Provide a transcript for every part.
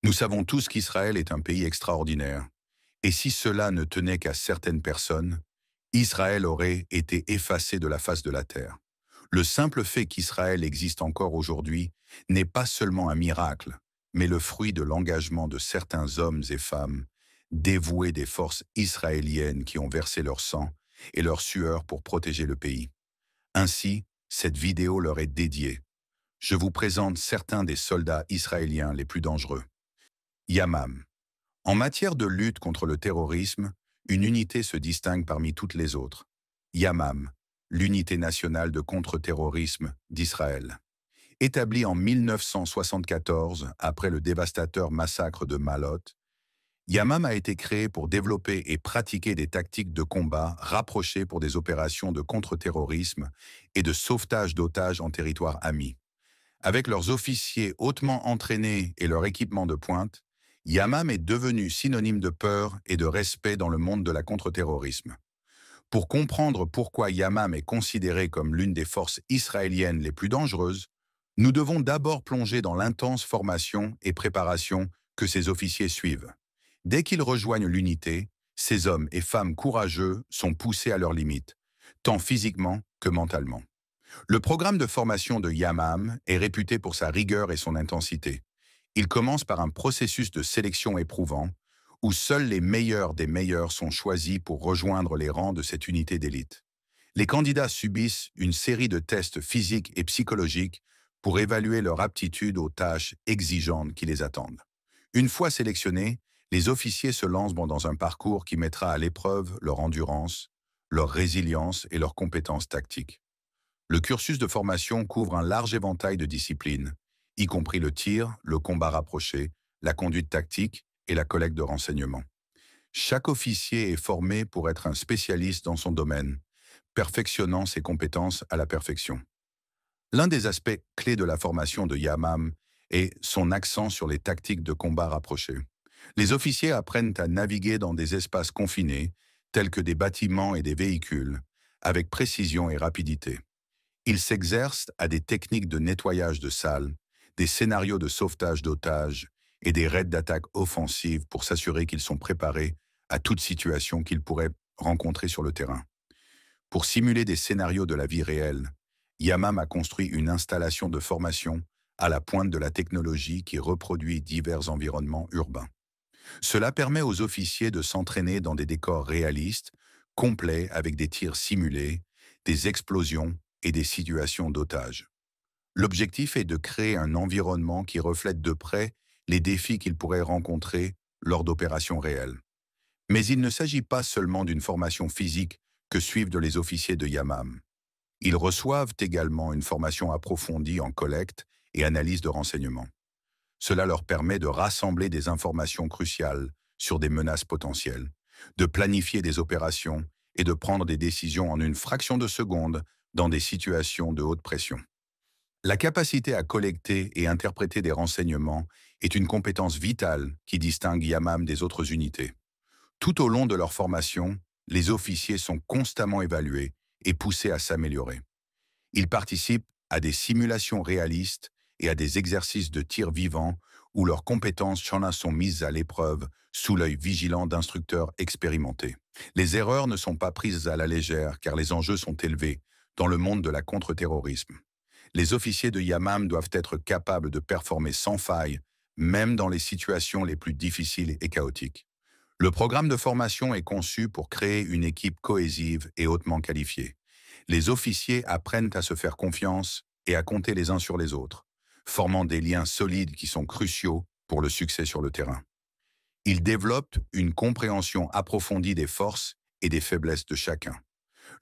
Nous savons tous qu'Israël est un pays extraordinaire, et si cela ne tenait qu'à certaines personnes, Israël aurait été effacé de la face de la terre. Le simple fait qu'Israël existe encore aujourd'hui n'est pas seulement un miracle, mais le fruit de l'engagement de certains hommes et femmes dévoués des forces israéliennes qui ont versé leur sang et leur sueur pour protéger le pays. Ainsi, cette vidéo leur est dédiée. Je vous présente certains des soldats israéliens les plus dangereux. Yamam. En matière de lutte contre le terrorisme, une unité se distingue parmi toutes les autres. Yamam, l'unité nationale de contre-terrorisme d'Israël. Établie en 1974 après le dévastateur massacre de Malot, Yamam a été créé pour développer et pratiquer des tactiques de combat rapprochées pour des opérations de contre-terrorisme et de sauvetage d'otages en territoire ami. Avec leurs officiers hautement entraînés et leur équipement de pointe, Yamam est devenu synonyme de peur et de respect dans le monde de la contre-terrorisme. Pour comprendre pourquoi Yamam est considéré comme l'une des forces israéliennes les plus dangereuses, nous devons d'abord plonger dans l'intense formation et préparation que ces officiers suivent. Dès qu'ils rejoignent l'unité, ces hommes et femmes courageux sont poussés à leurs limites, tant physiquement que mentalement. Le programme de formation de Yamam est réputé pour sa rigueur et son intensité. Il commence par un processus de sélection éprouvant, où seuls les meilleurs des meilleurs sont choisis pour rejoindre les rangs de cette unité d'élite. Les candidats subissent une série de tests physiques et psychologiques pour évaluer leur aptitude aux tâches exigeantes qui les attendent. Une fois sélectionnés, les officiers se lancent dans un parcours qui mettra à l'épreuve leur endurance, leur résilience et leurs compétences tactiques. Le cursus de formation couvre un large éventail de disciplines, y compris le tir, le combat rapproché, la conduite tactique et la collecte de renseignements. Chaque officier est formé pour être un spécialiste dans son domaine, perfectionnant ses compétences à la perfection. L'un des aspects clés de la formation de Yamam est son accent sur les tactiques de combat rapprochés. Les officiers apprennent à naviguer dans des espaces confinés, tels que des bâtiments et des véhicules, avec précision et rapidité. Ils s'exercent à des techniques de nettoyage de salles, des scénarios de sauvetage d'otages et des raids d'attaque offensive pour s'assurer qu'ils sont préparés à toute situation qu'ils pourraient rencontrer sur le terrain. Pour simuler des scénarios de la vie réelle, Yamam a construit une installation de formation à la pointe de la technologie qui reproduit divers environnements urbains. Cela permet aux officiers de s'entraîner dans des décors réalistes, complets avec des tirs simulés, des explosions et des situations d'otages. L'objectif est de créer un environnement qui reflète de près les défis qu'ils pourraient rencontrer lors d'opérations réelles. Mais il ne s'agit pas seulement d'une formation physique que suivent les officiers de Yamam. Ils reçoivent également une formation approfondie en collecte et analyse de renseignements. Cela leur permet de rassembler des informations cruciales sur des menaces potentielles, de planifier des opérations et de prendre des décisions en une fraction de seconde dans des situations de haute pression. La capacité à collecter et interpréter des renseignements est une compétence vitale qui distingue Yamam des autres unités. Tout au long de leur formation, les officiers sont constamment évalués et poussés à s'améliorer. Ils participent à des simulations réalistes et à des exercices de tir vivant où leurs compétences sont mises à l'épreuve sous l'œil vigilant d'instructeurs expérimentés. Les erreurs ne sont pas prises à la légère car les enjeux sont élevés dans le monde de la contre-terrorisme. Les officiers de Yamam doivent être capables de performer sans faille, même dans les situations les plus difficiles et chaotiques. Le programme de formation est conçu pour créer une équipe cohésive et hautement qualifiée. Les officiers apprennent à se faire confiance et à compter les uns sur les autres, formant des liens solides qui sont cruciaux pour le succès sur le terrain. Ils développent une compréhension approfondie des forces et des faiblesses de chacun,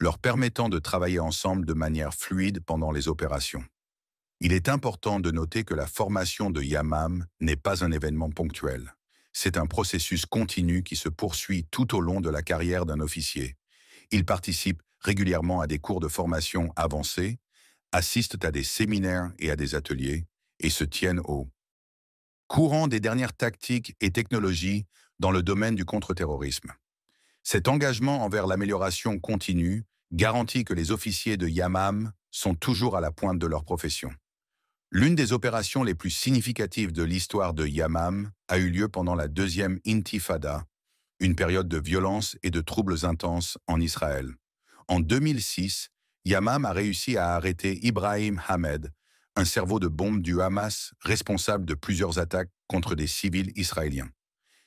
leur permettant de travailler ensemble de manière fluide pendant les opérations. Il est important de noter que la formation de Yamam n'est pas un événement ponctuel. C'est un processus continu qui se poursuit tout au long de la carrière d'un officier. Ils participent régulièrement à des cours de formation avancés, assistent à des séminaires et à des ateliers, et se tiennent au courant des dernières tactiques et technologies dans le domaine du contre-terrorisme. Cet engagement envers l'amélioration continue garantit que les officiers de Yamam sont toujours à la pointe de leur profession. L'une des opérations les plus significatives de l'histoire de Yamam a eu lieu pendant la deuxième Intifada, une période de violence et de troubles intenses en Israël. En 2006, Yamam a réussi à arrêter Ibrahim Hamed, un cerveau de bombe du Hamas responsable de plusieurs attaques contre des civils israéliens.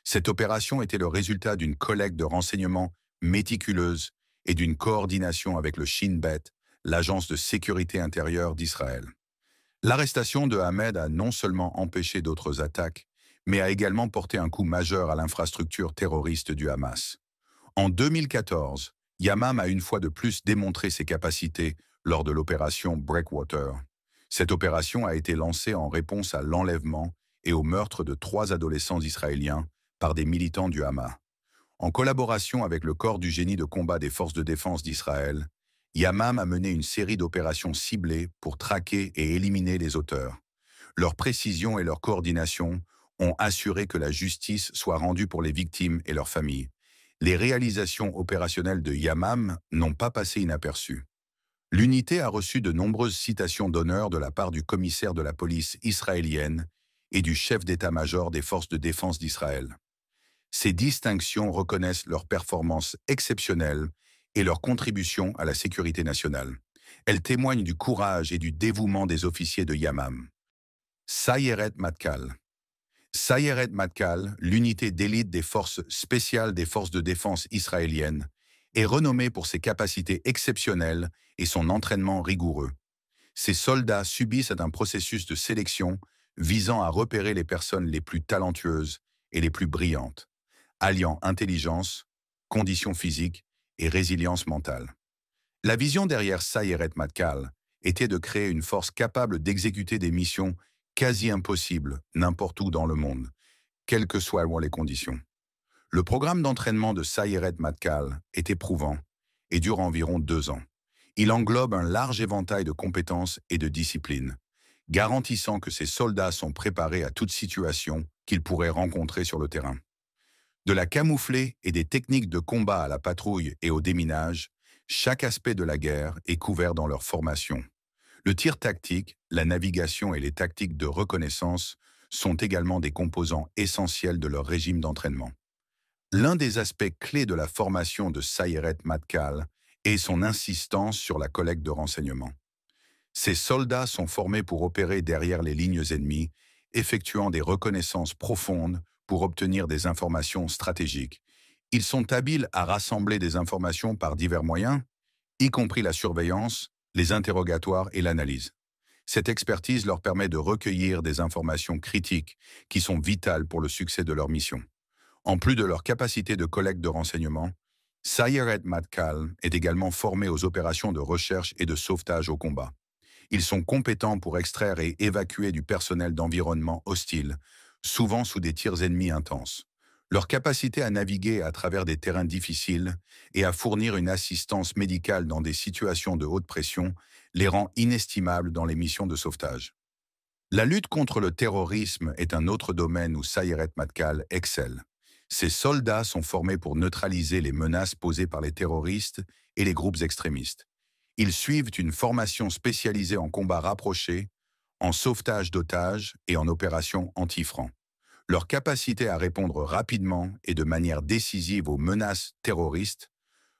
Cette opération était le résultat d'une collecte de renseignements méticuleuse et d'une coordination avec le Shin Bet, l'agence de sécurité intérieure d'Israël. L'arrestation de Hamed a non seulement empêché d'autres attaques, mais a également porté un coup majeur à l'infrastructure terroriste du Hamas. En 2014, Yamam a une fois de plus démontré ses capacités lors de l'opération Breakwater. Cette opération a été lancée en réponse à l'enlèvement et au meurtre de 3 adolescents israéliens par des militants du Hamas. En collaboration avec le corps du génie de combat des forces de défense d'Israël, Yamam a mené une série d'opérations ciblées pour traquer et éliminer les auteurs. Leur précision et leur coordination ont assuré que la justice soit rendue pour les victimes et leurs familles. Les réalisations opérationnelles de Yamam n'ont pas passé inaperçues. L'unité a reçu de nombreuses citations d'honneur de la part du commissaire de la police israélienne et du chef d'état-major des forces de défense d'Israël. Ces distinctions reconnaissent leur performance exceptionnelle et leur contribution à la sécurité nationale. Elles témoignent du courage et du dévouement des officiers de Yamam. Sayeret Matkal. Sayeret Matkal, l'unité d'élite des forces spéciales des forces de défense israéliennes, est renommée pour ses capacités exceptionnelles et son entraînement rigoureux. Ces soldats subissent un processus de sélection visant à repérer les personnes les plus talentueuses et les plus brillantes, alliant intelligence, conditions physiques et résilience mentale. La vision derrière Sayeret Matkal était de créer une force capable d'exécuter des missions quasi impossibles n'importe où dans le monde, quelles que soient les conditions. Le programme d'entraînement de Sayeret Matkal est éprouvant et dure environ 2 ans. Il englobe un large éventail de compétences et de disciplines, garantissant que ces soldats sont préparés à toute situation qu'ils pourraient rencontrer sur le terrain. De la camouflée et des techniques de combat à la patrouille et au déminage, chaque aspect de la guerre est couvert dans leur formation. Le tir tactique, la navigation et les tactiques de reconnaissance sont également des composants essentiels de leur régime d'entraînement. L'un des aspects clés de la formation de Sayeret Matkal est son insistance sur la collecte de renseignements. Ces soldats sont formés pour opérer derrière les lignes ennemies, effectuant des reconnaissances profondes pour obtenir des informations stratégiques. Ils sont habiles à rassembler des informations par divers moyens, y compris la surveillance, les interrogatoires et l'analyse. Cette expertise leur permet de recueillir des informations critiques qui sont vitales pour le succès de leur mission. En plus de leur capacité de collecte de renseignements, Sayeret Matkal est également formé aux opérations de recherche et de sauvetage au combat. Ils sont compétents pour extraire et évacuer du personnel d'environnement hostile, souvent sous des tirs ennemis intenses. Leur capacité à naviguer à travers des terrains difficiles et à fournir une assistance médicale dans des situations de haute pression les rend inestimables dans les missions de sauvetage. La lutte contre le terrorisme est un autre domaine où Sayeret Matkal excelle. Ces soldats sont formés pour neutraliser les menaces posées par les terroristes et les groupes extrémistes. Ils suivent une formation spécialisée en combat rapproché, en sauvetage d'otages et en opérations anti-francs. Leur capacité à répondre rapidement et de manière décisive aux menaces terroristes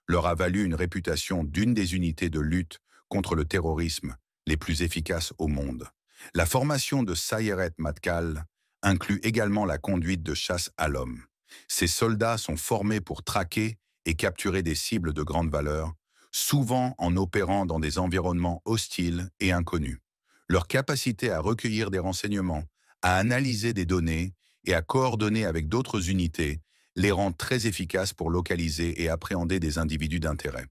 leur a valu une réputation d'une des unités de lutte contre le terrorisme les plus efficaces au monde. La formation de Sayeret Matkal inclut également la conduite de chasse à l'homme. Ces soldats sont formés pour traquer et capturer des cibles de grande valeur, souvent en opérant dans des environnements hostiles et inconnus. Leur capacité à recueillir des renseignements, à analyser des données et à coordonner avec d'autres unités les rend très efficaces pour localiser et appréhender des individus d'intérêt.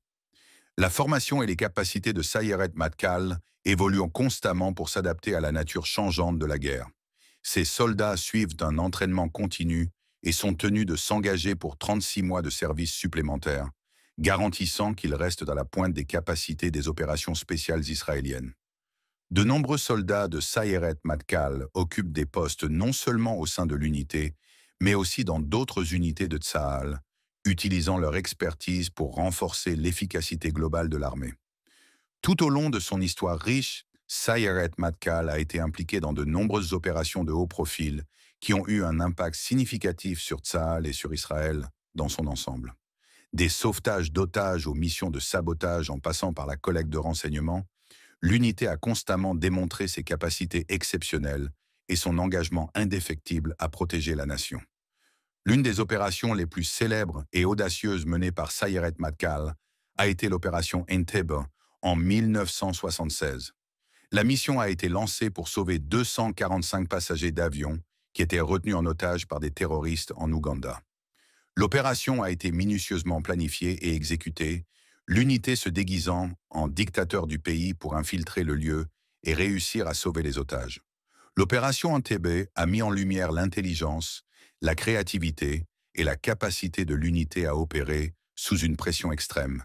La formation et les capacités de Sayeret Matkal évoluent constamment pour s'adapter à la nature changeante de la guerre. Ces soldats suivent un entraînement continu et sont tenus de s'engager pour 36 mois de service supplémentaires, garantissant qu'ils restent à la pointe des capacités des opérations spéciales israéliennes. De nombreux soldats de Sayeret Matkal occupent des postes non seulement au sein de l'unité, mais aussi dans d'autres unités de Tsahal, utilisant leur expertise pour renforcer l'efficacité globale de l'armée. Tout au long de son histoire riche, Sayeret Matkal a été impliqué dans de nombreuses opérations de haut profil qui ont eu un impact significatif sur Tsahal et sur Israël dans son ensemble. Des sauvetages d'otages aux missions de sabotage en passant par la collecte de renseignements, l'unité a constamment démontré ses capacités exceptionnelles et son engagement indéfectible à protéger la nation. L'une des opérations les plus célèbres et audacieuses menées par Sayeret Matkal a été l'opération Entebbe en 1976. La mission a été lancée pour sauver 245 passagers d'avion qui étaient retenus en otage par des terroristes en Ouganda. L'opération a été minutieusement planifiée et exécutée, l'unité se déguisant en dictateur du pays pour infiltrer le lieu et réussir à sauver les otages. L'opération Entebbe a mis en lumière l'intelligence, la créativité et la capacité de l'unité à opérer sous une pression extrême,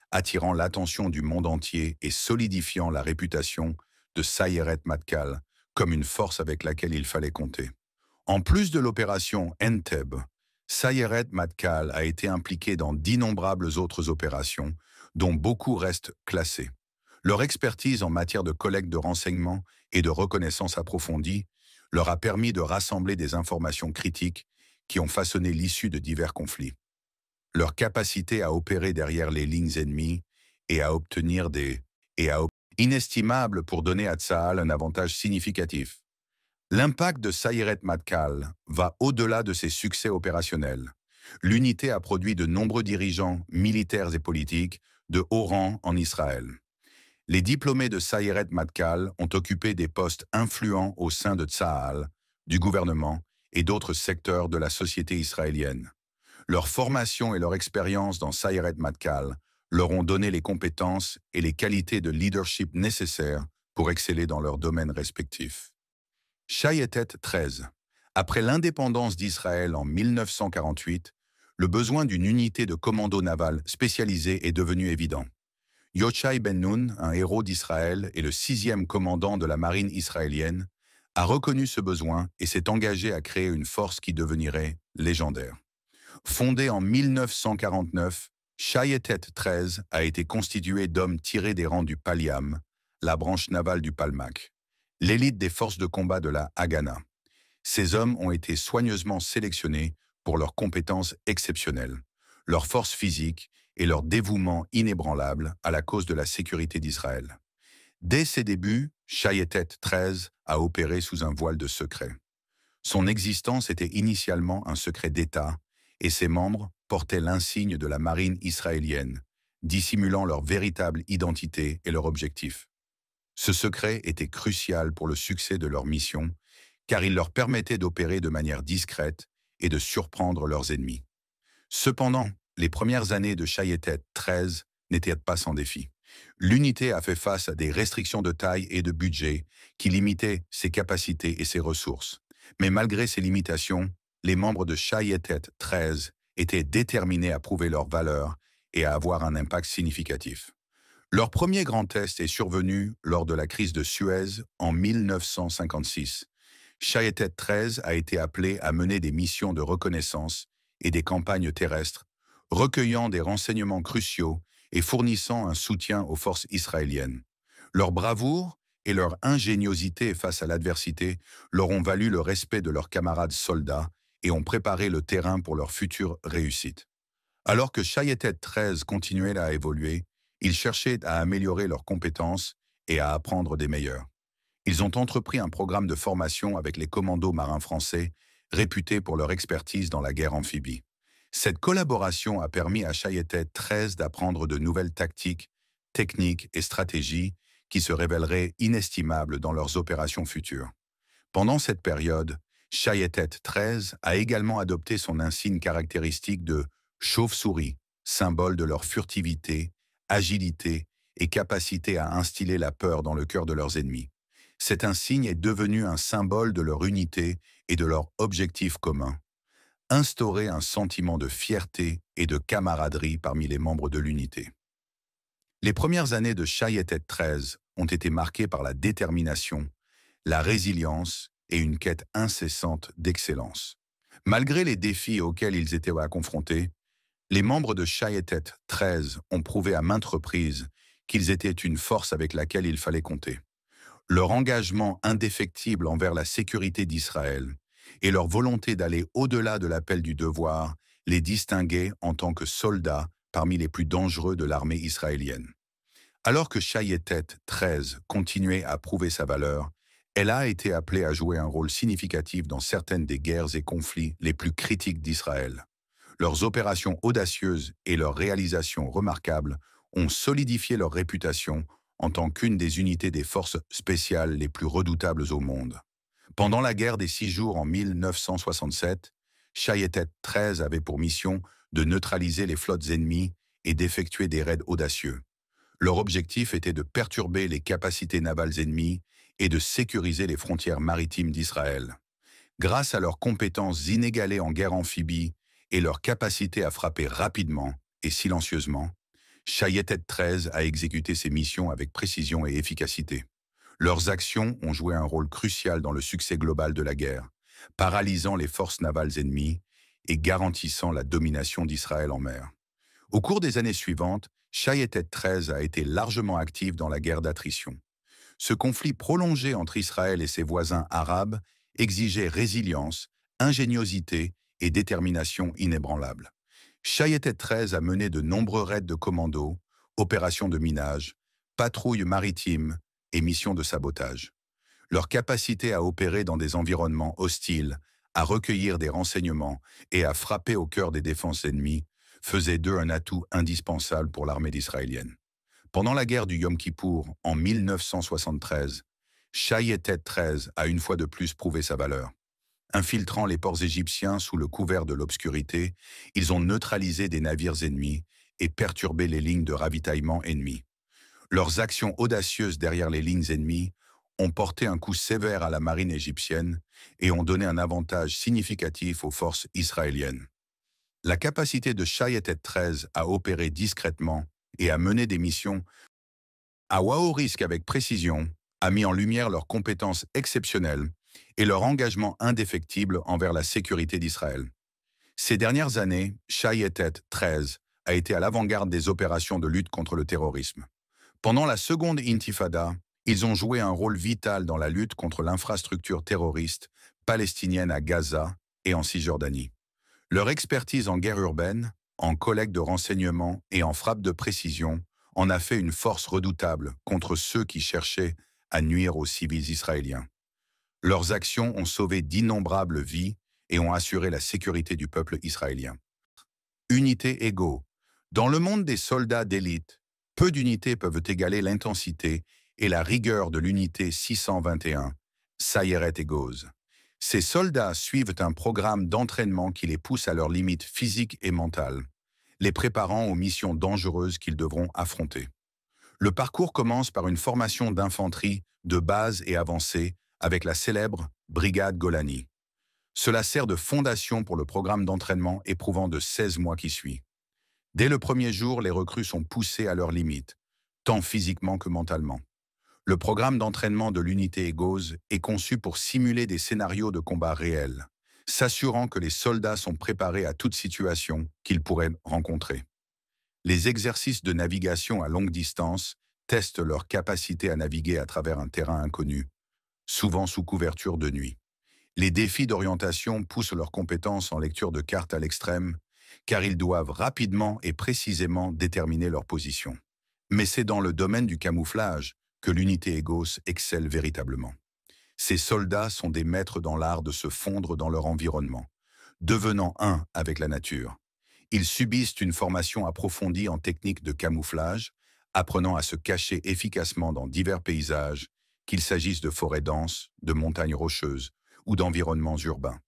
attirant l'attention du monde entier et solidifiant la réputation de Sayeret Matkal comme une force avec laquelle il fallait compter. En plus de l'opération Entebbe, Sayeret Matkal a été impliqué dans d'innombrables autres opérations, dont beaucoup restent classées. Leur expertise en matière de collecte de renseignements et de reconnaissance approfondie leur a permis de rassembler des informations critiques qui ont façonné l'issue de divers conflits. Leur capacité à opérer derrière les lignes ennemies et à obtenir inestimables pour donner à Tsahal un avantage significatif. L'impact de Sayeret Matkal va au-delà de ses succès opérationnels. L'unité a produit de nombreux dirigeants militaires et politiques de haut rang en Israël. Les diplômés de Sayeret Matkal ont occupé des postes influents au sein de Tsahal, du gouvernement et d'autres secteurs de la société israélienne. Leur formation et leur expérience dans Sayeret Matkal leur ont donné les compétences et les qualités de leadership nécessaires pour exceller dans leurs domaines respectifs. Shayetet 13. Après l'indépendance d'Israël en 1948, le besoin d'une unité de commando naval spécialisée est devenu évident. Yochai Ben-Nun, un héros d'Israël et le 6e commandant de la marine israélienne, a reconnu ce besoin et s'est engagé à créer une force qui devenirait légendaire. Fondée en 1949, Shayetet 13 a été constituée d'hommes tirés des rangs du Paliam, la branche navale du Palmach, l'élite des forces de combat de la Haganah. Ces hommes ont été soigneusement sélectionnés pour leurs compétences exceptionnelles, leur force physique et leur dévouement inébranlable à la cause de la sécurité d'Israël. Dès ses débuts, Shayetet 13 a opéré sous un voile de secret. Son existence était initialement un secret d'État et ses membres portaient l'insigne de la marine israélienne, dissimulant leur véritable identité et leur objectif. Ce secret était crucial pour le succès de leur mission, car il leur permettait d'opérer de manière discrète et de surprendre leurs ennemis. Cependant, les premières années de Shayetet 13 n'étaient pas sans défi. L'unité a fait face à des restrictions de taille et de budget qui limitaient ses capacités et ses ressources. Mais malgré ces limitations, les membres de Shayetet 13 étaient déterminés à prouver leur valeur et à avoir un impact significatif. Leur premier grand test est survenu lors de la crise de Suez en 1956. Shayetet 13 a été appelé à mener des missions de reconnaissance et des campagnes terrestres, recueillant des renseignements cruciaux et fournissant un soutien aux forces israéliennes. Leur bravoure et leur ingéniosité face à l'adversité leur ont valu le respect de leurs camarades soldats et ont préparé le terrain pour leur future réussite. Alors que Shayetet 13 continuait à évoluer, ils cherchaient à améliorer leurs compétences et à apprendre des meilleurs. Ils ont entrepris un programme de formation avec les commandos marins français, réputés pour leur expertise dans la guerre amphibie. Cette collaboration a permis à Shayetet 13 d'apprendre de nouvelles tactiques, techniques et stratégies qui se révéleraient inestimables dans leurs opérations futures. Pendant cette période, Shayetet 13 a également adopté son insigne caractéristique de chauve-souris, symbole de leur furtivité, agilité et capacité à instiller la peur dans le cœur de leurs ennemis. Cet insigne est devenu un symbole de leur unité et de leur objectif commun. Instaurer un sentiment de fierté et de camaraderie parmi les membres de l'unité. Les premières années de Shayetet 13 ont été marquées par la détermination, la résilience et une quête incessante d'excellence. Malgré les défis auxquels ils étaient confrontés, les membres de Shayetet 13 ont prouvé à maintes reprises qu'ils étaient une force avec laquelle il fallait compter. Leur engagement indéfectible envers la sécurité d'Israël et leur volonté d'aller au-delà de l'appel du devoir les distinguaient en tant que soldats parmi les plus dangereux de l'armée israélienne. Alors que Shayetet 13 continuait à prouver sa valeur, elle a été appelée à jouer un rôle significatif dans certaines des guerres et conflits les plus critiques d'Israël. Leurs opérations audacieuses et leurs réalisations remarquables ont solidifié leur réputation en tant qu'une des unités des forces spéciales les plus redoutables au monde. Pendant la guerre des 6 jours en 1967, Shayetet 13 avait pour mission de neutraliser les flottes ennemies et d'effectuer des raids audacieux. Leur objectif était de perturber les capacités navales ennemies et de sécuriser les frontières maritimes d'Israël. Grâce à leurs compétences inégalées en guerre amphibie et leur capacité à frapper rapidement et silencieusement, Shayetet 13 a exécuté ses missions avec précision et efficacité. Leurs actions ont joué un rôle crucial dans le succès global de la guerre, paralysant les forces navales ennemies et garantissant la domination d'Israël en mer. Au cours des années suivantes, Shayetet 13 a été largement active dans la guerre d'attrition. Ce conflit prolongé entre Israël et ses voisins arabes exigeait résilience, ingéniosité et détermination inébranlables. Shayetet 13 a mené de nombreux raids de commando, opérations de minage, patrouilles maritimes et missions de sabotage. Leur capacité à opérer dans des environnements hostiles, à recueillir des renseignements et à frapper au cœur des défenses ennemies faisait d'eux un atout indispensable pour l'armée israélienne. Pendant la guerre du Yom Kippour, en 1973, Shayetet 13 a une fois de plus prouvé sa valeur. Infiltrant les ports égyptiens sous le couvert de l'obscurité, ils ont neutralisé des navires ennemis et perturbé les lignes de ravitaillement ennemies. Leurs actions audacieuses derrière les lignes ennemies ont porté un coup sévère à la marine égyptienne et ont donné un avantage significatif aux forces israéliennes. La capacité de Shayetet 13 à opérer discrètement et à mener des missions à haut risque avec précision a mis en lumière leurs compétences exceptionnelles et leur engagement indéfectible envers la sécurité d'Israël. Ces dernières années, Shayetet 13 a été à l'avant-garde des opérations de lutte contre le terrorisme. Pendant la seconde intifada, ils ont joué un rôle vital dans la lutte contre l'infrastructure terroriste palestinienne à Gaza et en Cisjordanie. Leur expertise en guerre urbaine, en collecte de renseignements et en frappe de précision en a fait une force redoutable contre ceux qui cherchaient à nuire aux civils israéliens. Leurs actions ont sauvé d'innombrables vies et ont assuré la sécurité du peuple israélien. Unité égaux. Dans le monde des soldats d'élite, peu d'unités peuvent égaler l'intensité et la rigueur de l'unité 621, Sayeret Egoz. Ces soldats suivent un programme d'entraînement qui les pousse à leurs limites physiques et mentales, les préparant aux missions dangereuses qu'ils devront affronter. Le parcours commence par une formation d'infanterie de base et avancée avec la célèbre Brigade Golani. Cela sert de fondation pour le programme d'entraînement éprouvant de 16 mois qui suit. Dès le premier jour, les recrues sont poussées à leurs limites, tant physiquement que mentalement. Le programme d'entraînement de l'unité Egoz est conçu pour simuler des scénarios de combat réels, s'assurant que les soldats sont préparés à toute situation qu'ils pourraient rencontrer. Les exercices de navigation à longue distance testent leur capacité à naviguer à travers un terrain inconnu, souvent sous couverture de nuit. Les défis d'orientation poussent leurs compétences en lecture de cartes à l'extrême, car ils doivent rapidement et précisément déterminer leur position. Mais c'est dans le domaine du camouflage que l'unité Egoz excelle véritablement. Ces soldats sont des maîtres dans l'art de se fondre dans leur environnement, devenant un avec la nature. Ils subissent une formation approfondie en techniques de camouflage, apprenant à se cacher efficacement dans divers paysages, qu'il s'agisse de forêts denses, de montagnes rocheuses ou d'environnements urbains.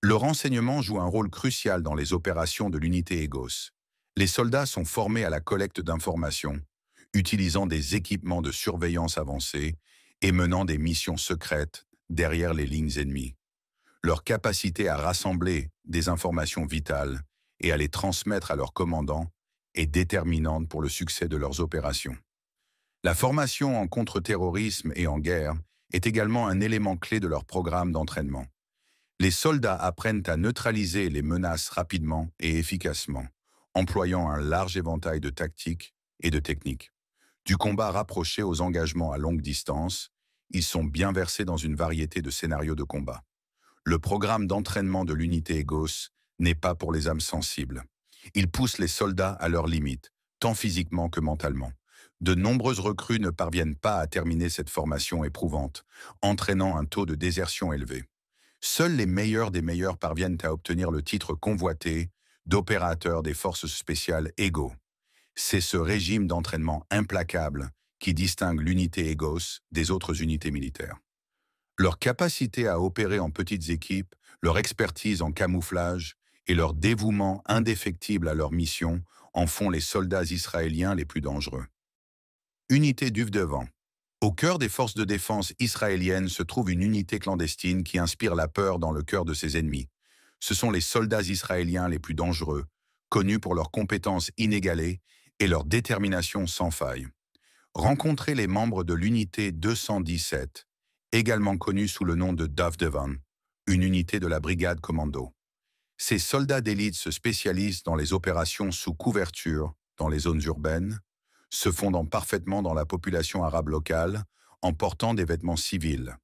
Le renseignement joue un rôle crucial dans les opérations de l'unité Egoz. Les soldats sont formés à la collecte d'informations, utilisant des équipements de surveillance avancés et menant des missions secrètes derrière les lignes ennemies. Leur capacité à rassembler des informations vitales et à les transmettre à leurs commandants est déterminante pour le succès de leurs opérations. La formation en contre-terrorisme et en guerre est également un élément clé de leur programme d'entraînement. Les soldats apprennent à neutraliser les menaces rapidement et efficacement, employant un large éventail de tactiques et de techniques. Du combat rapproché aux engagements à longue distance, ils sont bien versés dans une variété de scénarios de combat. Le programme d'entraînement de l'unité Égos n'est pas pour les âmes sensibles. Il pousse les soldats à leurs limites, tant physiquement que mentalement. De nombreuses recrues ne parviennent pas à terminer cette formation éprouvante, entraînant un taux de désertion élevé. Seuls les meilleurs des meilleurs parviennent à obtenir le titre convoité d'opérateur des forces spéciales Ego. C'est ce régime d'entraînement implacable qui distingue l'unité Égos des autres unités militaires. Leur capacité à opérer en petites équipes, leur expertise en camouflage et leur dévouement indéfectible à leur mission en font les soldats israéliens les plus dangereux. Unité d'Uvdevan. Au cœur des forces de défense israéliennes se trouve une unité clandestine qui inspire la peur dans le cœur de ses ennemis. Ce sont les soldats israéliens les plus dangereux, connus pour leurs compétences inégalées et leur détermination sans faille. Rencontrez les membres de l'unité 217, également connue sous le nom de Duvdevan, une unité de la brigade commando. Ces soldats d'élite se spécialisent dans les opérations sous couverture, dans les zones urbaines, se fondant parfaitement dans la population arabe locale, en portant des vêtements civils.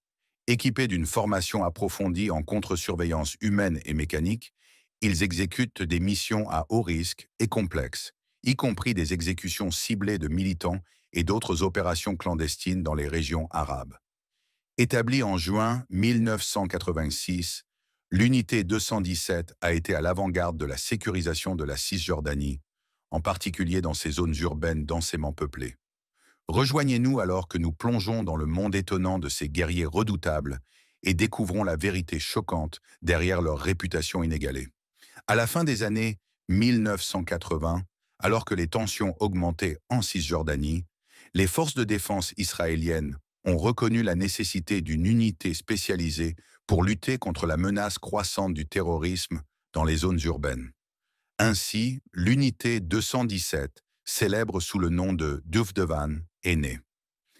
Équipés d'une formation approfondie en contre-surveillance humaine et mécanique, ils exécutent des missions à haut risque et complexes, y compris des exécutions ciblées de militants et d'autres opérations clandestines dans les régions arabes. Établie en juin 1986, l'unité 217 a été à l'avant-garde de la sécurisation de la Cisjordanie, en particulier dans ces zones urbaines densément peuplées. Rejoignez-nous alors que nous plongeons dans le monde étonnant de ces guerriers redoutables et découvrons la vérité choquante derrière leur réputation inégalée. À la fin des années 1980, alors que les tensions augmentaient en Cisjordanie, les forces de défense israéliennes ont reconnu la nécessité d'une unité spécialisée pour lutter contre la menace croissante du terrorisme dans les zones urbaines. Ainsi, l'unité 217, célèbre sous le nom de Duvdevan, est née.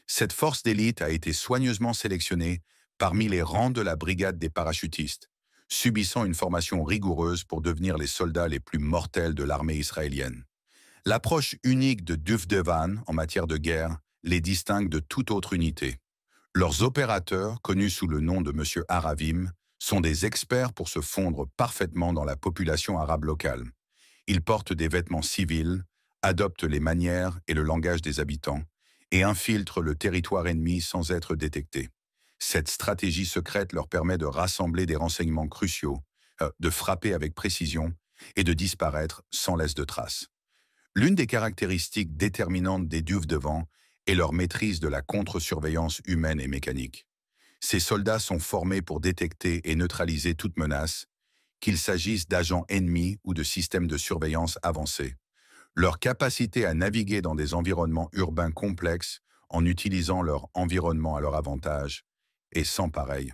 Cette force d'élite a été soigneusement sélectionnée parmi les rangs de la brigade des parachutistes, subissant une formation rigoureuse pour devenir les soldats les plus mortels de l'armée israélienne. L'approche unique de Duvdevan en matière de guerre les distingue de toute autre unité. Leurs opérateurs, connus sous le nom de M. Aravim, sont des experts pour se fondre parfaitement dans la population arabe locale. Ils portent des vêtements civils, adoptent les manières et le langage des habitants et infiltrent le territoire ennemi sans être détectés. Cette stratégie secrète leur permet de rassembler des renseignements cruciaux, de frapper avec précision et de disparaître sans laisse de traces. L'une des caractéristiques déterminantes des Duvdevan est leur maîtrise de la contre-surveillance humaine et mécanique. Ces soldats sont formés pour détecter et neutraliser toute menace, qu'il s'agisse d'agents ennemis ou de systèmes de surveillance avancés. Leur capacité à naviguer dans des environnements urbains complexes en utilisant leur environnement à leur avantage est sans pareil.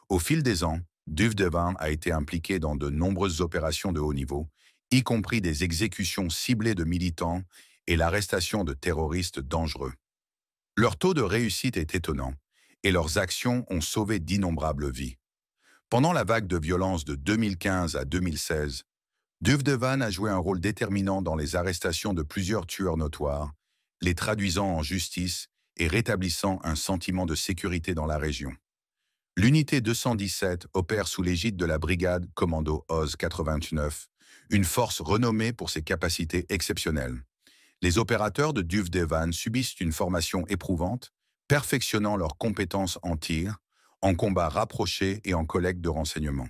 Au fil des ans, Duvdevan a été impliqué dans de nombreuses opérations de haut niveau, y compris des exécutions ciblées de militants et l'arrestation de terroristes dangereux. Leur taux de réussite est étonnant, et leurs actions ont sauvé d'innombrables vies. Pendant la vague de violence de 2015 à 2016, Duvdevan a joué un rôle déterminant dans les arrestations de plusieurs tueurs notoires, les traduisant en justice et rétablissant un sentiment de sécurité dans la région. L'unité 217 opère sous l'égide de la brigade commando Oz 89, une force renommée pour ses capacités exceptionnelles. Les opérateurs de Duvdevan subissent une formation éprouvante, perfectionnant leurs compétences en tir, en combat rapproché et en collecte de renseignements.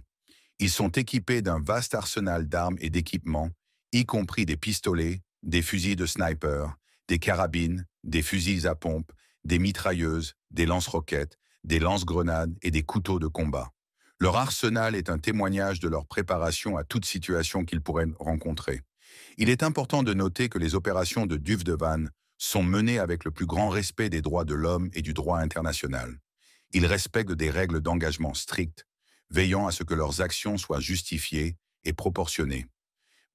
Ils sont équipés d'un vaste arsenal d'armes et d'équipements, y compris des pistolets, des fusils de sniper, des carabines, des fusils à pompe, des mitrailleuses, des lance-roquettes, des lance-grenades et des couteaux de combat. Leur arsenal est un témoignage de leur préparation à toute situation qu'ils pourraient rencontrer. Il est important de noter que les opérations de Duvdevan sont menées avec le plus grand respect des droits de l'homme et du droit international. Ils respectent des règles d'engagement strictes, veillant à ce que leurs actions soient justifiées et proportionnées.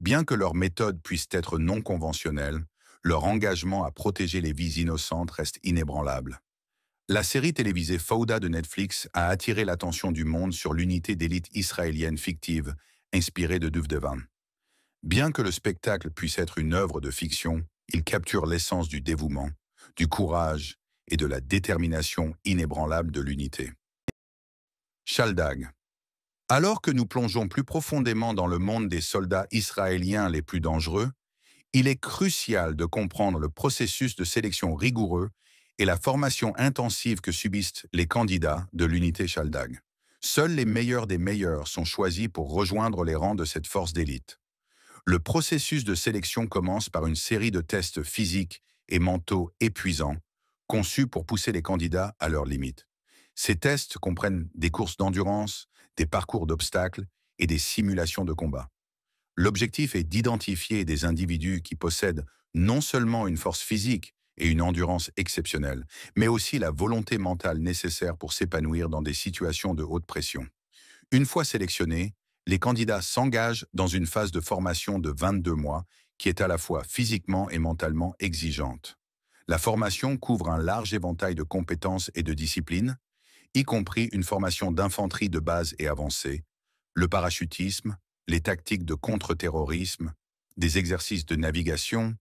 Bien que leurs méthodes puissent être non conventionnelles, leur engagement à protéger les vies innocentes reste inébranlable. La série télévisée Fauda de Netflix a attiré l'attention du monde sur l'unité d'élite israélienne fictive inspirée de Duvdevan. Bien que le spectacle puisse être une œuvre de fiction, il capture l'essence du dévouement, du courage et de la détermination inébranlable de l'unité. Shaldag. Alors que nous plongeons plus profondément dans le monde des soldats israéliens les plus dangereux, il est crucial de comprendre le processus de sélection rigoureux et la formation intensive que subissent les candidats de l'unité Shaldag. Seuls les meilleurs des meilleurs sont choisis pour rejoindre les rangs de cette force d'élite. Le processus de sélection commence par une série de tests physiques et mentaux épuisants, conçus pour pousser les candidats à leurs limites. Ces tests comprennent des courses d'endurance, des parcours d'obstacles et des simulations de combat. L'objectif est d'identifier des individus qui possèdent non seulement une force physique et une endurance exceptionnelle, mais aussi la volonté mentale nécessaire pour s'épanouir dans des situations de haute pression. Une fois sélectionnés, les candidats s'engagent dans une phase de formation de 22 mois qui est à la fois physiquement et mentalement exigeante. La formation couvre un large éventail de compétences et de disciplines, y compris une formation d'infanterie de base et avancée, le parachutisme, les tactiques de contre-terrorisme, des exercices de navigation,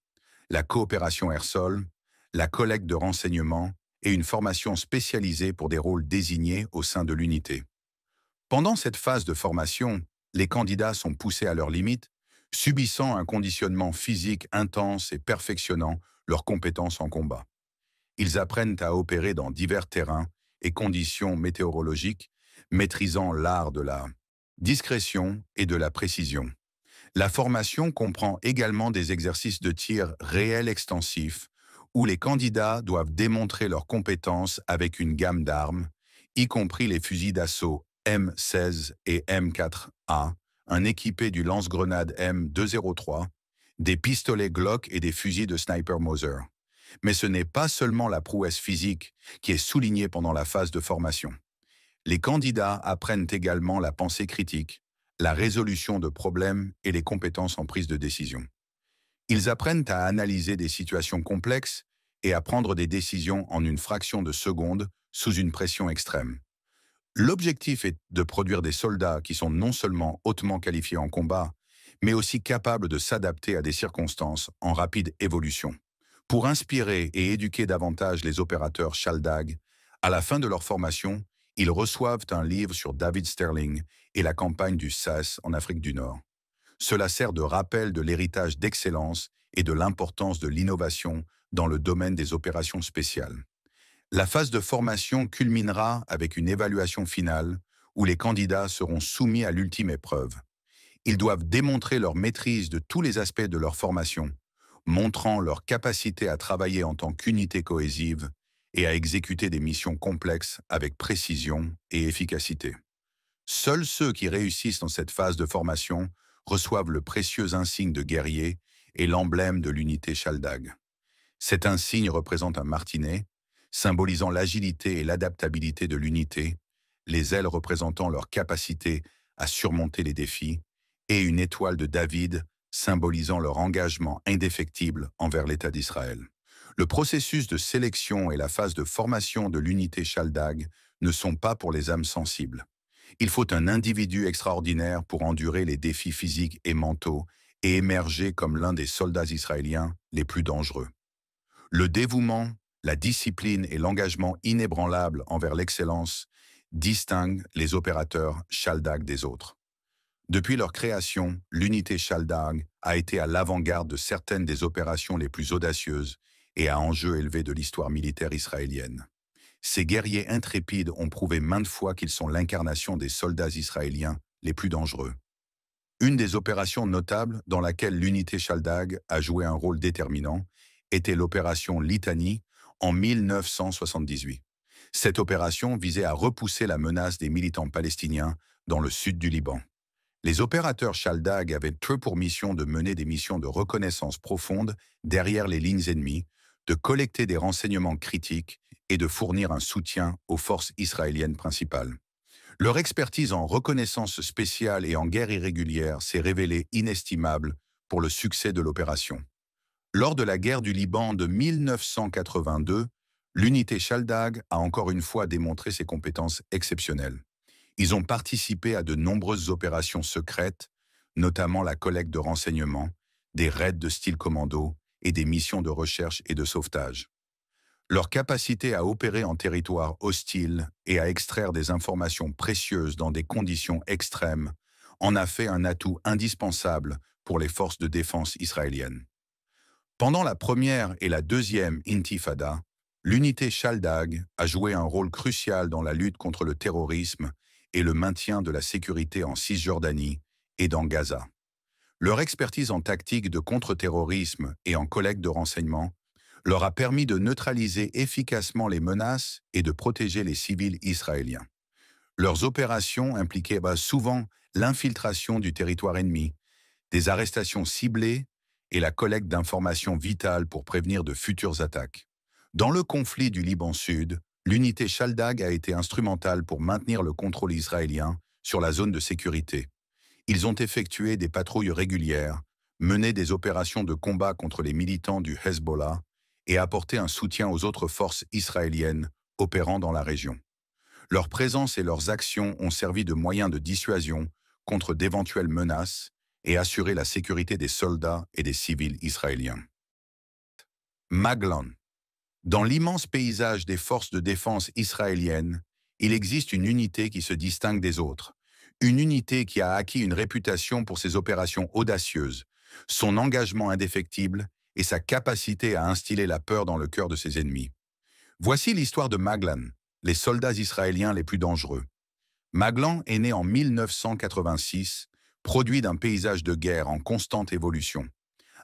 la coopération air-sol, la collecte de renseignements et une formation spécialisée pour des rôles désignés au sein de l'unité. Pendant cette phase de formation, les candidats sont poussés à leurs limites, subissant un conditionnement physique intense et perfectionnant leurs compétences en combat. Ils apprennent à opérer dans divers terrains et conditions météorologiques, maîtrisant l'art de la discrétion et de la précision. La formation comprend également des exercices de tir réels extensifs, où les candidats doivent démontrer leurs compétences avec une gamme d'armes, y compris les fusils d'assaut M16 et M4A, un équipé du lance-grenade M203, des pistolets Glock et des fusils de sniper Mauser. Mais ce n'est pas seulement la prouesse physique qui est soulignée pendant la phase de formation. Les candidats apprennent également la pensée critique, la résolution de problèmes et les compétences en prise de décision. Ils apprennent à analyser des situations complexes et à prendre des décisions en une fraction de seconde sous une pression extrême. L'objectif est de produire des soldats qui sont non seulement hautement qualifiés en combat, mais aussi capables de s'adapter à des circonstances en rapide évolution. Pour inspirer et éduquer davantage les opérateurs Shaldag, à la fin de leur formation, ils reçoivent un livre sur David Sterling et la campagne du SAS en Afrique du Nord. Cela sert de rappel de l'héritage d'excellence et de l'importance de l'innovation dans le domaine des opérations spéciales. La phase de formation culminera avec une évaluation finale où les candidats seront soumis à l'ultime épreuve. Ils doivent démontrer leur maîtrise de tous les aspects de leur formation, montrant leur capacité à travailler en tant qu'unité cohésive et à exécuter des missions complexes avec précision et efficacité. Seuls ceux qui réussissent dans cette phase de formation reçoivent le précieux insigne de guerrier et l'emblème de l'unité Shaldag. Cet insigne représente un martinet, symbolisant l'agilité et l'adaptabilité de l'unité, les ailes représentant leur capacité à surmonter les défis, et une étoile de David symbolisant leur engagement indéfectible envers l'État d'Israël. Le processus de sélection et la phase de formation de l'unité Shaldag ne sont pas pour les âmes sensibles. Il faut un individu extraordinaire pour endurer les défis physiques et mentaux et émerger comme l'un des soldats israéliens les plus dangereux. Le dévouement, la discipline et l'engagement inébranlable envers l'excellence distinguent les opérateurs Shaldag des autres. Depuis leur création, l'unité Shaldag a été à l'avant-garde de certaines des opérations les plus audacieuses et à enjeux élevés de l'histoire militaire israélienne. Ces guerriers intrépides ont prouvé maintes fois qu'ils sont l'incarnation des soldats israéliens les plus dangereux. Une des opérations notables dans laquelle l'unité Shaldag a joué un rôle déterminant était l'opération Litani en 1978. Cette opération visait à repousser la menace des militants palestiniens dans le sud du Liban. Les opérateurs Shaldag avaient pour mission de mener des missions de reconnaissance profonde derrière les lignes ennemies, de collecter des renseignements critiques et de fournir un soutien aux forces israéliennes principales. Leur expertise en reconnaissance spéciale et en guerre irrégulière s'est révélée inestimable pour le succès de l'opération. Lors de la guerre du Liban de 1982, l'unité Shaldag a encore une fois démontré ses compétences exceptionnelles. Ils ont participé à de nombreuses opérations secrètes, notamment la collecte de renseignements, des raids de style commando et des missions de recherche et de sauvetage. Leur capacité à opérer en territoire hostile et à extraire des informations précieuses dans des conditions extrêmes en a fait un atout indispensable pour les forces de défense israéliennes. Pendant la première et la deuxième intifada, l'unité Shaldag a joué un rôle crucial dans la lutte contre le terrorisme et le maintien de la sécurité en Cisjordanie et dans Gaza. Leur expertise en tactique de contre-terrorisme et en collecte de renseignements leur a permis de neutraliser efficacement les menaces et de protéger les civils israéliens. Leurs opérations impliquaient souvent l'infiltration du territoire ennemi, des arrestations ciblées et la collecte d'informations vitales pour prévenir de futures attaques. Dans le conflit du Liban Sud, l'unité Shaldag a été instrumentale pour maintenir le contrôle israélien sur la zone de sécurité. Ils ont effectué des patrouilles régulières, mené des opérations de combat contre les militants du Hezbollah et apporté un soutien aux autres forces israéliennes opérant dans la région. Leur présence et leurs actions ont servi de moyen de dissuasion contre d'éventuelles menaces et assuré la sécurité des soldats et des civils israéliens. Maglan. Dans l'immense paysage des forces de défense israéliennes, il existe une unité qui se distingue des autres. Une unité qui a acquis une réputation pour ses opérations audacieuses, son engagement indéfectible et sa capacité à instiller la peur dans le cœur de ses ennemis. Voici l'histoire de Maglan, les soldats israéliens les plus dangereux. Maglan est né en 1986, produit d'un paysage de guerre en constante évolution.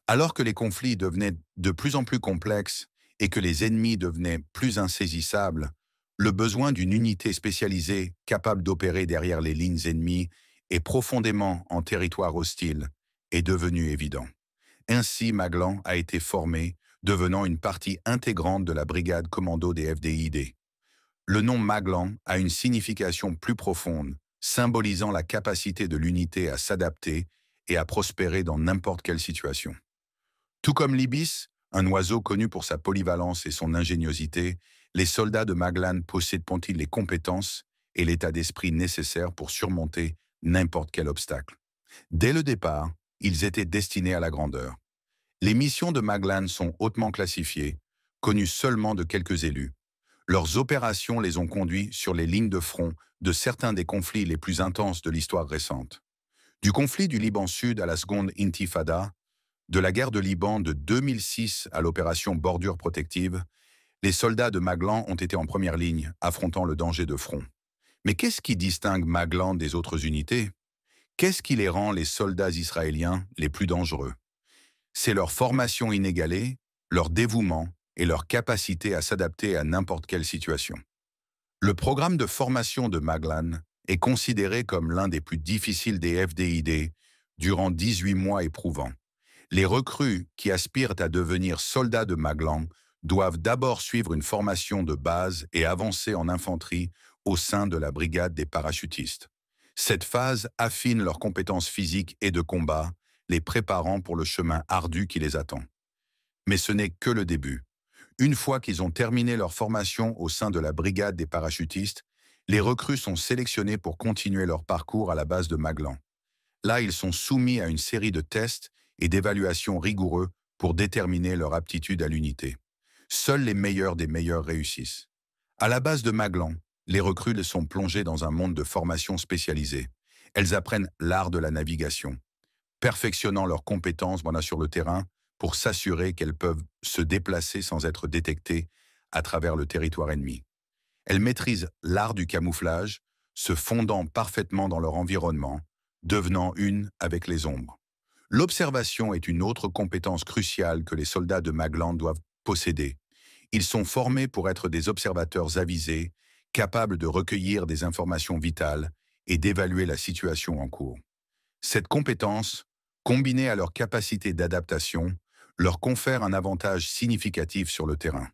Alors que les conflits devenaient de plus en plus complexes et que les ennemis devenaient plus insaisissables, le besoin d'une unité spécialisée capable d'opérer derrière les lignes ennemies et profondément en territoire hostile est devenu évident. Ainsi, Maglan a été formé, devenant une partie intégrante de la brigade commando des FDID. Le nom Maglan a une signification plus profonde, symbolisant la capacité de l'unité à s'adapter et à prospérer dans n'importe quelle situation. Tout comme l'ibis, un oiseau connu pour sa polyvalence et son ingéniosité, les soldats de Maglan possèdent-ils les compétences et l'état d'esprit nécessaires pour surmonter n'importe quel obstacle. Dès le départ, ils étaient destinés à la grandeur. Les missions de Maglan sont hautement classifiées, connues seulement de quelques élus. Leurs opérations les ont conduits sur les lignes de front de certains des conflits les plus intenses de l'histoire récente. Du conflit du Liban Sud à la seconde Intifada, de la guerre de Liban de 2006 à l'opération Bordure protective, les soldats de Maglan ont été en première ligne, affrontant le danger de front. Mais qu'est-ce qui distingue Maglan des autres unités? Qu'est-ce qui les rend les soldats israéliens les plus dangereux? C'est leur formation inégalée, leur dévouement et leur capacité à s'adapter à n'importe quelle situation. Le programme de formation de Maglan est considéré comme l'un des plus difficiles des FDID durant 18 mois éprouvants. Les recrues qui aspirent à devenir soldats de Maglan doivent d'abord suivre une formation de base et avancer en infanterie au sein de la brigade des parachutistes. Cette phase affine leurs compétences physiques et de combat, les préparant pour le chemin ardu qui les attend. Mais ce n'est que le début. Une fois qu'ils ont terminé leur formation au sein de la brigade des parachutistes, les recrues sont sélectionnés pour continuer leur parcours à la base de Maglan. Là, ils sont soumis à une série de tests et d'évaluations rigoureux pour déterminer leur aptitude à l'unité. Seuls les meilleurs des meilleurs réussissent. À la base de Maglan, les recrues sont plongées dans un monde de formation spécialisée. Elles apprennent l'art de la navigation, perfectionnant leurs compétences sur le terrain pour s'assurer qu'elles peuvent se déplacer sans être détectées à travers le territoire ennemi. Elles maîtrisent l'art du camouflage, se fondant parfaitement dans leur environnement, devenant une avec les ombres. L'observation est une autre compétence cruciale que les soldats de Maglan doivent posséder. Ils sont formés pour être des observateurs avisés, capables de recueillir des informations vitales et d'évaluer la situation en cours. Cette compétence, combinée à leur capacité d'adaptation, leur confère un avantage significatif sur le terrain.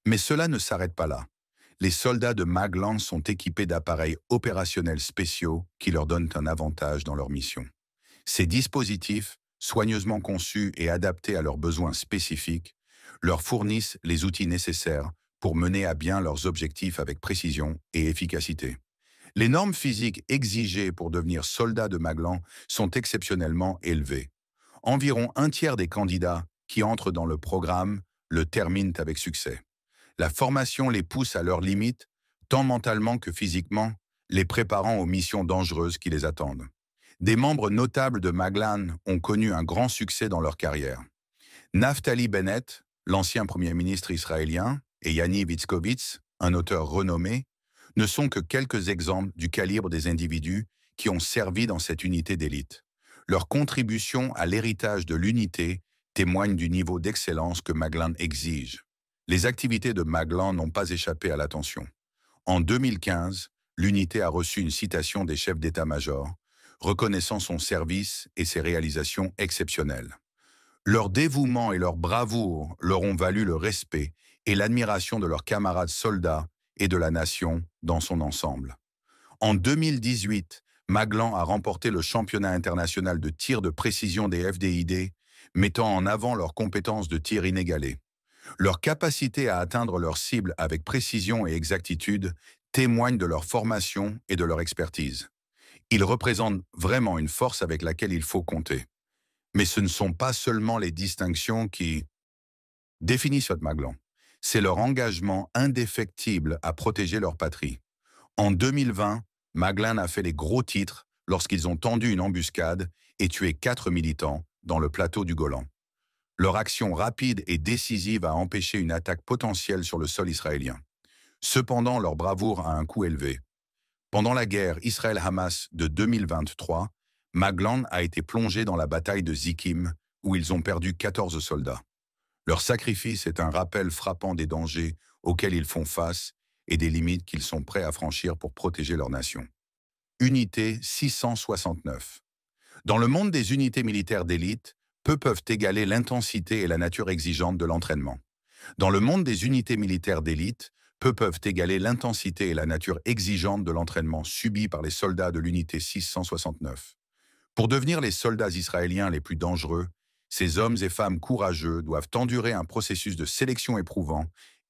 Mais cela ne s'arrête pas là. Les soldats de Maglan sont équipés d'appareils opérationnels spéciaux qui leur donnent un avantage dans leur mission. Ces dispositifs, soigneusement conçus et adaptés à leurs besoins spécifiques, leur fournissent les outils nécessaires pour mener à bien leurs objectifs avec précision et efficacité. Les normes physiques exigées pour devenir soldat de Maglan sont exceptionnellement élevées. Environ un tiers des candidats qui entrent dans le programme le terminent avec succès. La formation les pousse à leurs limites, tant mentalement que physiquement, les préparant aux missions dangereuses qui les attendent. Des membres notables de Maglan ont connu un grand succès dans leur carrière. Naftali Bennett, l'ancien Premier ministre israélien, et Yanni Witzkowitz, un auteur renommé, ne sont que quelques exemples du calibre des individus qui ont servi dans cette unité d'élite. Leur contribution à l'héritage de l'unité témoigne du niveau d'excellence que Maglan exige. Les activités de Maglan n'ont pas échappé à l'attention. En 2015, l'unité a reçu une citation des chefs d'état-major, reconnaissant son service et ses réalisations exceptionnelles. Leur dévouement et leur bravoure leur ont valu le respect et l'admiration de leurs camarades soldats et de la nation dans son ensemble. En 2018, Maglan a remporté le championnat international de tir de précision des FDID, mettant en avant leurs compétences de tir inégalées. Leur capacité à atteindre leurs cibles avec précision et exactitude témoigne de leur formation et de leur expertise. Ils représentent vraiment une force avec laquelle il faut compter. Mais ce ne sont pas seulement les distinctions qui définissent Maglan. C'est leur engagement indéfectible à protéger leur patrie. En 2020, Maglan a fait les gros titres lorsqu'ils ont tendu une embuscade et tué 4 militants dans le plateau du Golan. Leur action rapide et décisive a empêché une attaque potentielle sur le sol israélien. Cependant, leur bravoure a un coût élevé. Pendant la guerre Israël-Hamas de 2023, Maglan a été plongé dans la bataille de Zikim, où ils ont perdu 14 soldats. Leur sacrifice est un rappel frappant des dangers auxquels ils font face et des limites qu'ils sont prêts à franchir pour protéger leur nation. Unité 669. Dans le monde des unités militaires d'élite, peu peuvent égaler l'intensité et la nature exigeante de l'entraînement. Dans le monde des unités militaires d'élite, peu peuvent égaler l'intensité et la nature exigeante de l'entraînement subi par les soldats de l'unité 669. Pour devenir les soldats israéliens les plus dangereux, ces hommes et femmes courageux doivent endurer un processus de sélection éprouvant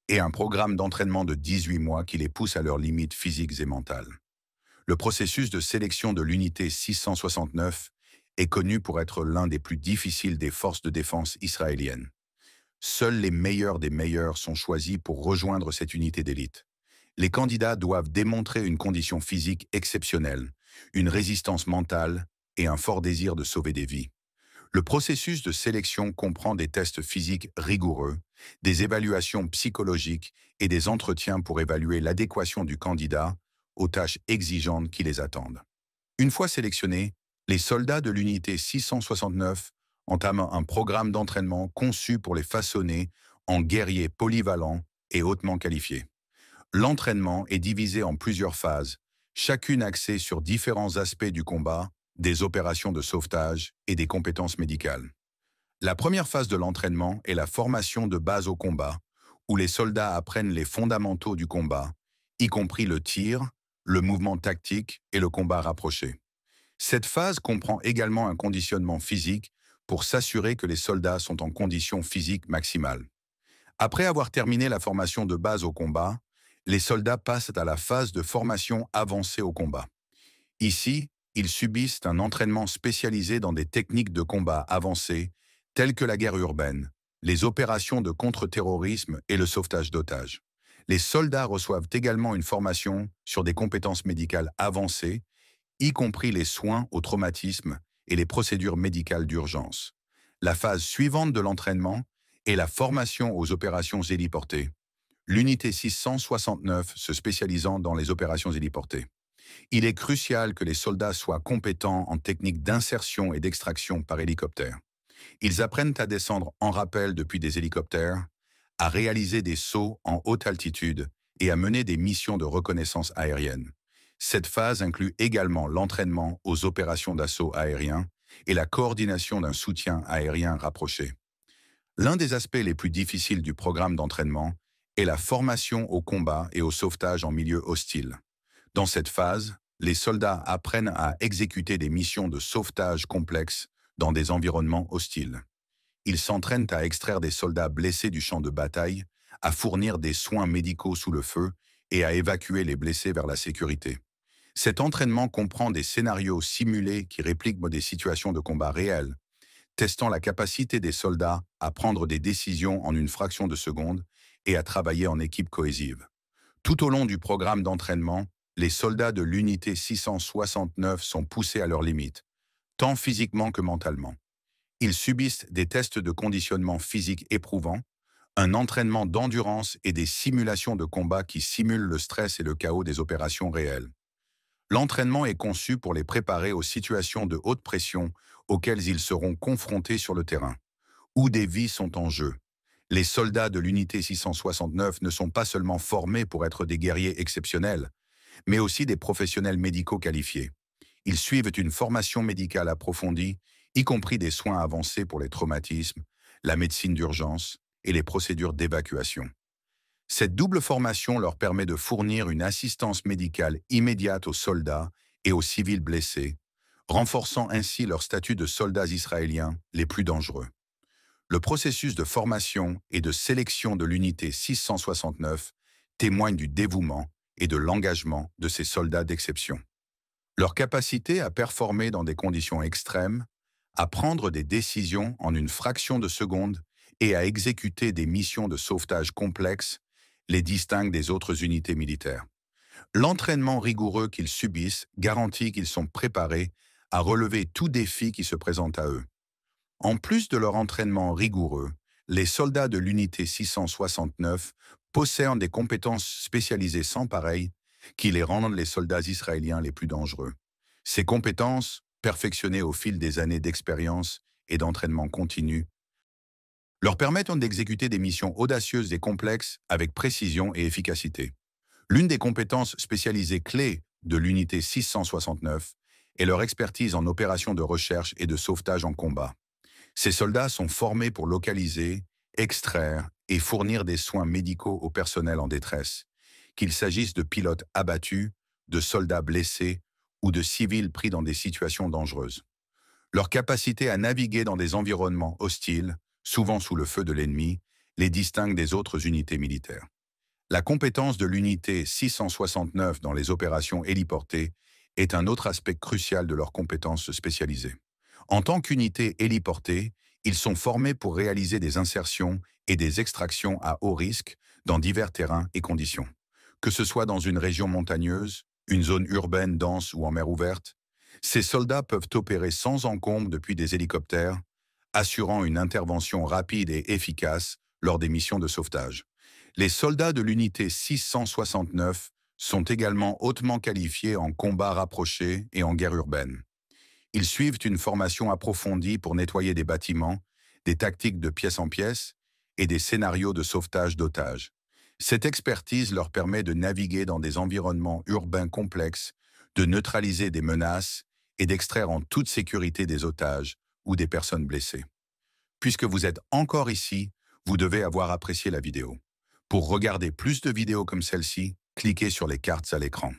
et un programme d'entraînement de 18 mois qui les pousse à leurs limites physiques et mentales. Le processus de sélection de l'unité 669 est connu pour être l'un des plus difficiles des forces de défense israéliennes. Seuls les meilleurs des meilleurs sont choisis pour rejoindre cette unité d'élite. Les candidats doivent démontrer une condition physique exceptionnelle, une résistance mentale et un fort désir de sauver des vies. Le processus de sélection comprend des tests physiques rigoureux, des évaluations psychologiques et des entretiens pour évaluer l'adéquation du candidat aux tâches exigeantes qui les attendent. Une fois sélectionnés, les soldats de l'unité 669 entament un programme d'entraînement conçu pour les façonner en guerriers polyvalents et hautement qualifiés. L'entraînement est divisé en plusieurs phases, chacune axée sur différents aspects du combat, des opérations de sauvetage et des compétences médicales. La première phase de l'entraînement est la formation de base au combat, où les soldats apprennent les fondamentaux du combat, y compris le tir, le mouvement tactique et le combat rapproché. Cette phase comprend également un conditionnement physique pour s'assurer que les soldats sont en condition physique maximale. Après avoir terminé la formation de base au combat, les soldats passent à la phase de formation avancée au combat. Ici, ils subissent un entraînement spécialisé dans des techniques de combat avancées telles que la guerre urbaine, les opérations de contre-terrorisme et le sauvetage d'otages. Les soldats reçoivent également une formation sur des compétences médicales avancées, y compris les soins au traumatisme et les procédures médicales d'urgence. La phase suivante de l'entraînement est la formation aux opérations héliportées. L'unité 669 se spécialisant dans les opérations héliportées. Il est crucial que les soldats soient compétents en techniques d'insertion et d'extraction par hélicoptère. Ils apprennent à descendre en rappel depuis des hélicoptères, à réaliser des sauts en haute altitude et à mener des missions de reconnaissance aérienne. Cette phase inclut également l'entraînement aux opérations d'assaut aérien et la coordination d'un soutien aérien rapproché. L'un des aspects les plus difficiles du programme d'entraînement est la formation au combat et au sauvetage en milieu hostile. Dans cette phase, les soldats apprennent à exécuter des missions de sauvetage complexes dans des environnements hostiles. Ils s'entraînent à extraire des soldats blessés du champ de bataille, à fournir des soins médicaux sous le feu et à évacuer les blessés vers la sécurité. Cet entraînement comprend des scénarios simulés qui répliquent des situations de combat réelles, testant la capacité des soldats à prendre des décisions en une fraction de seconde et à travailler en équipe cohésive. Tout au long du programme d'entraînement, les soldats de l'unité 669 sont poussés à leurs limites, tant physiquement que mentalement. Ils subissent des tests de conditionnement physique éprouvants, un entraînement d'endurance et des simulations de combat qui simulent le stress et le chaos des opérations réelles. L'entraînement est conçu pour les préparer aux situations de haute pression auxquelles ils seront confrontés sur le terrain, où des vies sont en jeu. Les soldats de l'unité 669 ne sont pas seulement formés pour être des guerriers exceptionnels, mais aussi des professionnels médicaux qualifiés. Ils suivent une formation médicale approfondie, y compris des soins avancés pour les traumatismes, la médecine d'urgence et les procédures d'évacuation. Cette double formation leur permet de fournir une assistance médicale immédiate aux soldats et aux civils blessés, renforçant ainsi leur statut de soldats israéliens les plus dangereux. Le processus de formation et de sélection de l'unité 669 témoigne du dévouement et de l'engagement de ces soldats d'exception. Leur capacité à performer dans des conditions extrêmes, à prendre des décisions en une fraction de seconde et à exécuter des missions de sauvetage complexes les distingue des autres unités militaires. L'entraînement rigoureux qu'ils subissent garantit qu'ils sont préparés à relever tout défi qui se présente à eux. En plus de leur entraînement rigoureux, les soldats de l'unité 669 possèdent des compétences spécialisées sans pareil qui les rendent les soldats israéliens les plus dangereux. Ces compétences, perfectionnées au fil des années d'expérience et d'entraînement continu, leur permettent d'exécuter des missions audacieuses et complexes avec précision et efficacité. L'une des compétences spécialisées clés de l'unité 669 est leur expertise en opérations de recherche et de sauvetage en combat. Ces soldats sont formés pour localiser, extraire et fournir des soins médicaux au personnel en détresse, qu'il s'agisse de pilotes abattus, de soldats blessés ou de civils pris dans des situations dangereuses. Leur capacité à naviguer dans des environnements hostiles, souvent sous le feu de l'ennemi, les distingue des autres unités militaires. La compétence de l'unité 669 dans les opérations héliportées est un autre aspect crucial de leurs compétences spécialisées. En tant qu'unité héliportée, ils sont formés pour réaliser des insertions et des extractions à haut risque dans divers terrains et conditions. Que ce soit dans une région montagneuse, une zone urbaine dense ou en mer ouverte, ces soldats peuvent opérer sans encombre depuis des hélicoptères, assurant une intervention rapide et efficace lors des missions de sauvetage. Les soldats de l'unité 669 sont également hautement qualifiés en combat rapproché et en guerre urbaine. Ils suivent une formation approfondie pour nettoyer des bâtiments, des tactiques de pièce en pièce et des scénarios de sauvetage d'otages. Cette expertise leur permet de naviguer dans des environnements urbains complexes, de neutraliser des menaces et d'extraire en toute sécurité des otages ou des personnes blessées. Puisque vous êtes encore ici, vous devez avoir apprécié la vidéo. Pour regarder plus de vidéos comme celle-ci, cliquez sur les cartes à l'écran.